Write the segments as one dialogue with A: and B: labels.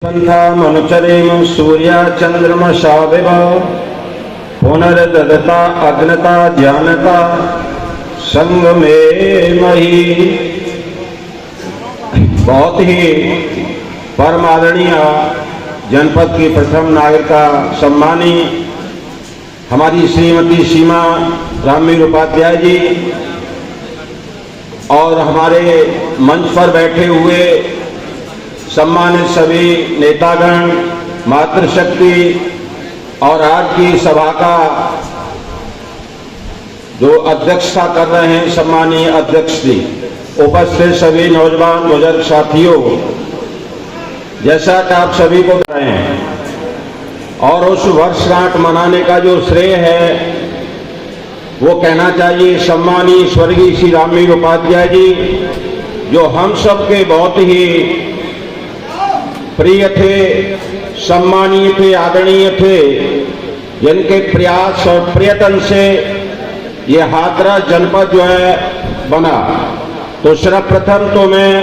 A: मनुचरेम सूर्या चंद्रमशाविव पुनर्दता अग्नता ज्ञानता संगमे मही। बहुत ही परम आदरणीय जनपद की प्रथम नागरिका सम्मानी हमारी श्रीमती सीमा रामवीर उपाध्याय जी और हमारे मंच पर बैठे हुए सम्मानित सभी नेतागण, मातृशक्ति और आज की सभा का जो अध्यक्षता कर रहे हैं सम्मानीय अध्यक्ष जी, उपस्थित सभी नौजवान बुजुर्ग साथियों, जैसा कि आप सभी को बता रहे हैं और उस वर्षगांठ मनाने का जो श्रेय है वो कहना चाहिए सम्मानीय स्वर्गीय श्री रामवीर उपाध्याय जी, जो हम सबके बहुत ही प्रिय थे, सम्मानीय थे, आदरणीय थे, जिनके प्रयास और प्रयत्न से ये हाथरस जनपद जो है बना। तो सर्वप्रथम तो मैं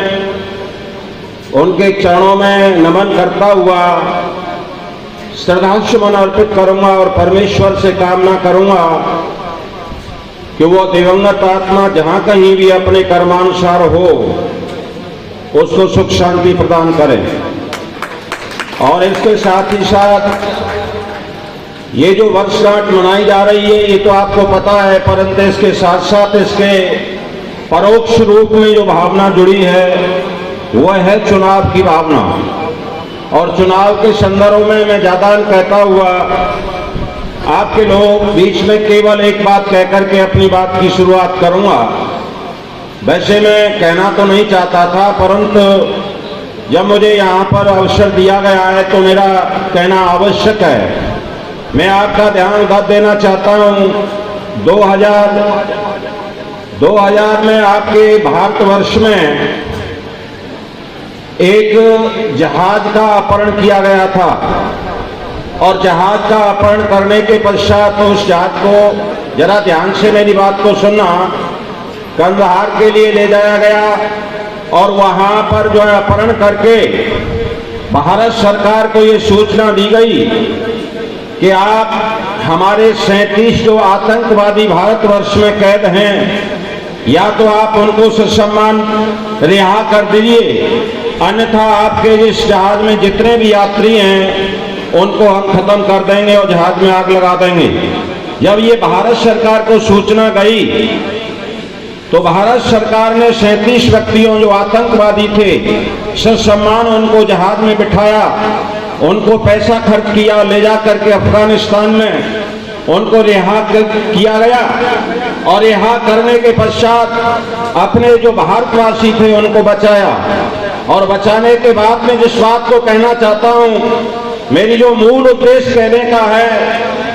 A: उनके चरणों में नमन करता हुआ श्रद्धासुमन अर्पित करूंगा और परमेश्वर से कामना करूंगा कि वो दिवंगत आत्मा जहां कहीं भी अपने कर्मानुसार हो उसको सुख शांति प्रदान करें। और इसके साथ ही साथ ये जो वर्षगांठ मनाई जा रही है ये तो आपको पता है, परंतु इसके साथ साथ इसके परोक्ष रूप में जो भावना जुड़ी है वह है चुनाव की भावना। और चुनाव के संदर्भ में मैं ज्यादा कहता हुआ आपके लोग बीच में केवल एक बात कहकर के अपनी बात की शुरुआत करूंगा। वैसे मैं कहना तो नहीं चाहता था, परंतु जब मुझे यहाँ पर अवसर दिया गया है तो मेरा कहना आवश्यक है। मैं आपका ध्यान रख देना चाहता हूँ 2000 में आपके भारतवर्ष में एक जहाज का अपहरण किया गया था और जहाज का अपहरण करने के पश्चात उस जहाज को, जरा ध्यान से मेरी बात को सुनना, कंदहार के लिए ले जाया गया और वहां पर जो है अपहरण करके भारत सरकार को ये सूचना दी गई कि आप हमारे 37 जो आतंकवादी भारतवर्ष में कैद हैं या तो आप उनको ससम्मान रिहा कर दीजिए, अन्यथा आपके इस जहाज में जितने भी यात्री हैं उनको हम खत्म कर देंगे और जहाज में आग लगा देंगे। जब ये भारत सरकार को सूचना गई तो भारत सरकार ने 37 व्यक्तियों जो आतंकवादी थे ससम्मान उनको जहाज में बिठाया, उनको पैसा खर्च किया, ले जा करके अफगानिस्तान में उनको रिहा किया गया और रिहा करने के पश्चात अपने जो भारतवासी थे उनको बचाया। और बचाने के बाद में जिस बात को कहना चाहता हूं, मेरी जो मूल उद्देश्य कहने का है,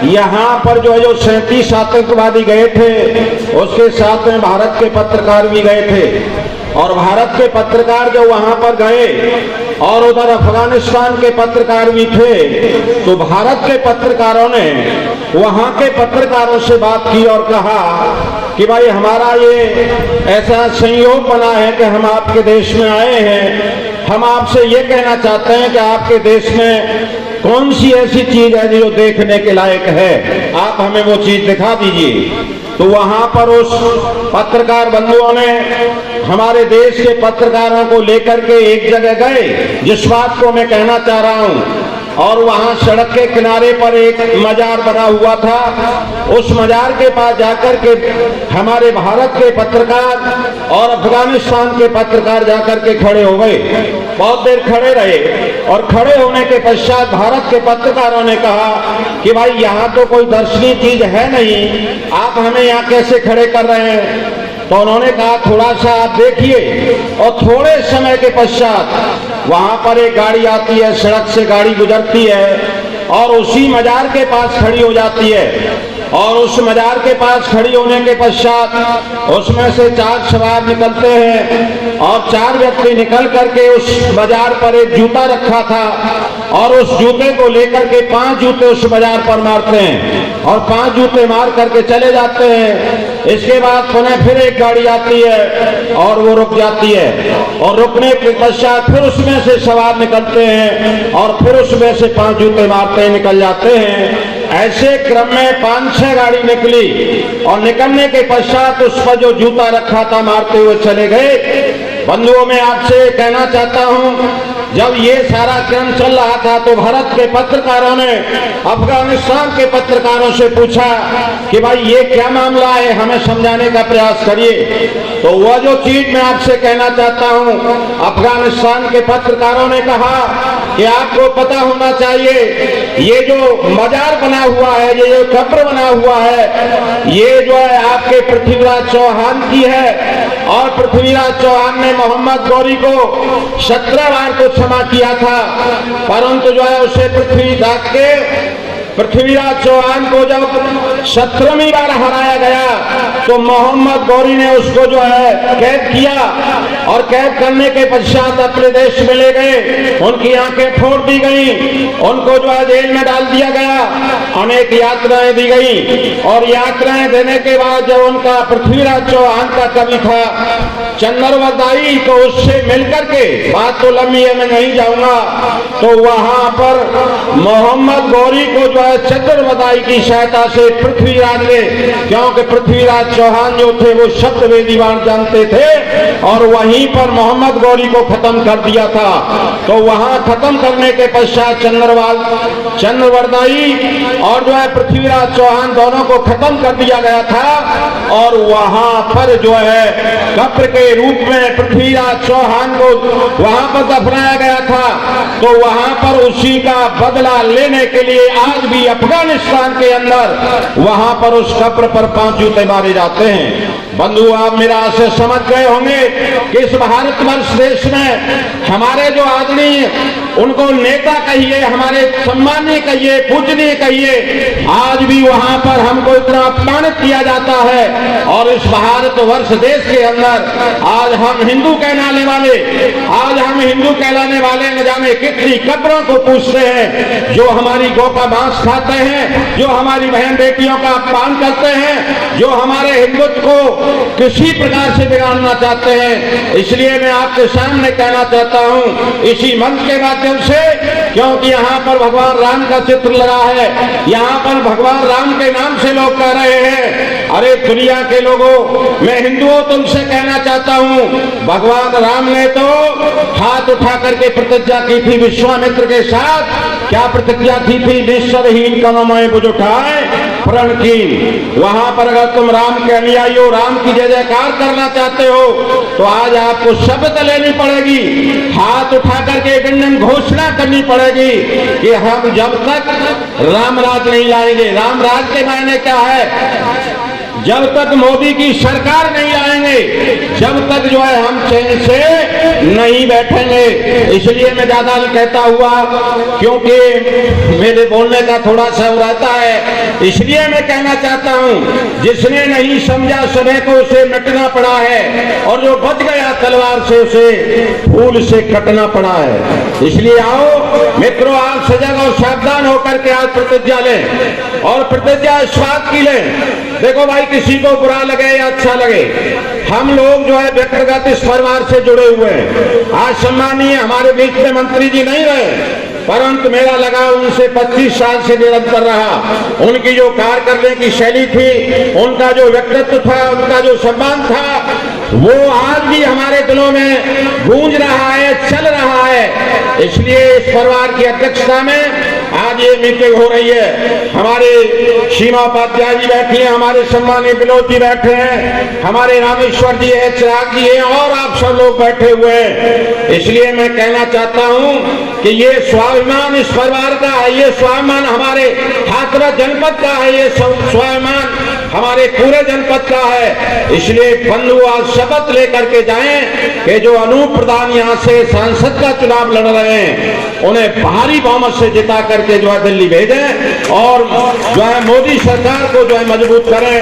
A: यहाँ पर जो है जो 37 आतंकवादी गए थे उसके साथ में भारत के पत्रकार भी गए थे और भारत के पत्रकार जो वहां पर गए और उधर अफगानिस्तान के पत्रकार भी थे, तो भारत के पत्रकारों ने वहां के पत्रकारों से बात की और कहा कि भाई हमारा ये ऐसा संयोग बना है कि हम आपके देश में आए हैं, हम आपसे ये कहना चाहते हैं कि आपके देश में कौन सी ऐसी चीज है जो देखने के लायक है, आप हमें वो चीज दिखा दीजिए। तो वहां पर उस पत्रकार बंधुओं ने हमारे देश के पत्रकारों को लेकर के एक जगह गए, जिस बात को मैं कहना चाह रहा हूं, और वहां सड़क के किनारे पर एक मजार बना हुआ था। उस मजार के पास जाकर के हमारे भारत के पत्रकार और अफगानिस्तान के पत्रकार जाकर के खड़े हो गए, बहुत देर खड़े रहे और खड़े होने के पश्चात भारत के पत्रकारों ने कहा कि भाई यहाँ तो कोई दर्शनीय चीज है नहीं, आप हमें यहाँ कैसे खड़े कर रहे हैं। तो उन्होंने कहा थोड़ा सा आप देखिए, और थोड़े समय के पश्चात वहां पर एक गाड़ी आती है, सड़क से गाड़ी गुजरती है और उसी मजार के पास खड़ी हो जाती है और उस मजार के पास खड़ी होने के पश्चात उसमें से 4 सवार निकलते हैं और 4 व्यक्ति निकल करके उस बाजार पर एक जूता रखा था और उस जूते को लेकर के 5 जूते उस बाजार पर मारते हैं और 5 जूते मार करके चले जाते हैं। इसके बाद पुनः फिर एक गाड़ी आती है और वो रुक जाती है और रुकने के पश्चात फिर उसमें से सवार निकलते हैं और फिर उसमें से 5 जूते मारते निकल जाते हैं। ऐसे क्रम में 5-6 गाड़ी निकली और निकलने के पश्चात उस पर जो जूता रखा था मारते हुए चले गए। बंधुओं, मैं आपसे कहना चाहता हूं, जब ये सारा क्रम चल रहा था तो भारत के पत्रकारों ने अफगानिस्तान के पत्रकारों से पूछा कि भाई ये क्या मामला है, हमें समझाने का प्रयास करिए। तो वह जो चीज मैं आपसे कहना चाहता हूं, अफगानिस्तान के पत्रकारों ने कहा कि आपको पता होना चाहिए ये जो मजार बना हुआ है, ये जो कब्र बना हुआ है, ये जो है आपके पृथ्वीराज चौहान की है और पृथ्वीराज चौहान ने मोहम्मद गौरी को 17 बार को क्षमा किया था, परंतु जो है उसे पृथ्वीराज चौहान को जब 17वीं बार हराया गया तो मोहम्मद गौरी ने उसको जो है कैद किया और कैद करने के पश्चात अपने देश में ले गए, उनकी आंखें फोड़ दी गई, उनको जो है जेल में डाल दिया गया, अनेक यात्राएं दी गई और यात्राएं देने के बाद जब उनका पृथ्वीराज चौहान का कवि था चंद्रवरदाई, तो उससे मिलकर के, बात तो लंबी है मैं नहीं जाऊंगा, तो वहां पर मोहम्मद गौरी को जो है चंद्रवरदाई की सहायता से पृथ्वीराज ने, क्योंकि पृथ्वीराज चौहान जो थे वो शब्द वेदीवान जानते थे और वहीं पर मोहम्मद गौरी को खत्म कर दिया था। तो वहां खत्म करने के पश्चात चंद्रवरदाई और जो है पृथ्वीराज चौहान दोनों को खत्म कर दिया गया था और वहां पर जो है कब्र के रूप में पृथ्वीराज चौहान को वहां पर दफनाया गया था। तो वहां पर उसी का बदला लेने के लिए आज भी अफगानिस्तान के अंदर वहां पर उस कब्र पर 5 जूते मारे जाते हैं। बंधु, आप मेरा आशय समझ गए होंगे कि इस भारतवर्ष देश में हमारे जो आदरणीय, उनको नेता कहिए, हमारे सम्मानीय कहिए, पूजनीय कहिए, आज भी वहां पर हमको इतना अपमानित किया जाता है। और इस भारतवर्ष देश के अंदर आज हम हिंदू कहलाने वाले न जाने कितनी कब्रों को पूछते हैं, जो हमारी गौ का मांस खाते हैं, जो हमारी बहन बेटियों का अपमान करते हैं, जो हमारे हिंदुत्व को किसी प्रकार से बिगाड़ना चाहते हैं। इसलिए मैं आपके सामने कहना चाहता हूं इसी मंच के माध्यम से, क्योंकि यहाँ पर भगवान राम का चित्र लगा है, यहाँ पर भगवान राम के नाम से लोग कह रहे हैं। अरे दुनिया के लोगों, मैं हिंदुओं तुमसे कहना चाहता हूं, भगवान राम ने तो हाथ उठा करके प्रतिज्ञा की थी विश्वामित्र के साथ। क्या प्रतिज्ञा की थी? निश्चरहीन कदमों में बुझ उठाए प्रण की। वहां पर अगर तुम राम के अनुयायी हो, राम की जय जयकार करना चाहते हो, तो आज आपको शपथ लेनी पड़ेगी, हाथ उठा करके एक घोषणा करनी पड़ेगी कि हम जब तक राम राज नहीं लाएंगे। राम राज के मायने क्या है? जब तक मोदी की सरकार नहीं आएंगे, जब तक जो है हम चैन से नहीं बैठेंगे। इसलिए मैं ज्यादा कहता हुआ, क्योंकि मेरे बोलने का थोड़ा सा रहता है, इसलिए मैं कहना चाहता हूं, जिसने नहीं समझा समय को उसे मिटना पड़ा है और जो बच गया तलवार से उसे फूल से कटना पड़ा है। इसलिए आओ मित्रों, आप सजग और सावधान होकर के आज प्रतिज्ञा लें और प्रतिज्ञा इस बात की लें। देखो भाई, किसी को बुरा लगे या अच्छा लगे, हम लोग जो है व्यक्तिगत इस परिवार से जुड़े हुए हैं। आज सम्मानीय हमारे बीच में मंत्री जी नहीं रहे, परंतु मेरा लगाव उनसे 25 साल से निरंतर रहा। उनकी जो कार्य करने की शैली थी, उनका जो व्यक्तित्व था, उनका जो सम्मान था, वो आज भी हमारे दिलों में गूंज रहा है, चल रहा है। इसलिए इस परिवार की अध्यक्षता में आज ये मीटिंग हो रही है। हमारे सीमा उपाध्याय जी बैठे हैं, हमारे सम्मानीय विनोद जी बैठे हैं, हमारे रामेश्वर जी है, चिराग जी है और आप सब लोग बैठे हुए हैं। इसलिए मैं कहना चाहता हूं कि ये स्वाभिमान इस परिवार का है, ये स्वाभिमान हमारे हाथरस जनपद का है, ये स्वाभिमान हमारे पूरे जनपद का है। इसलिए बंधु आज शपथ लेकर के जाएं कि जो अनूप प्रधान यहाँ से सांसद का चुनाव लड़ रहे हैं उन्हें भारी बहुमत से जिता करके जो है दिल्ली भेजें और जो है मोदी सरकार को जो है मजबूत करें।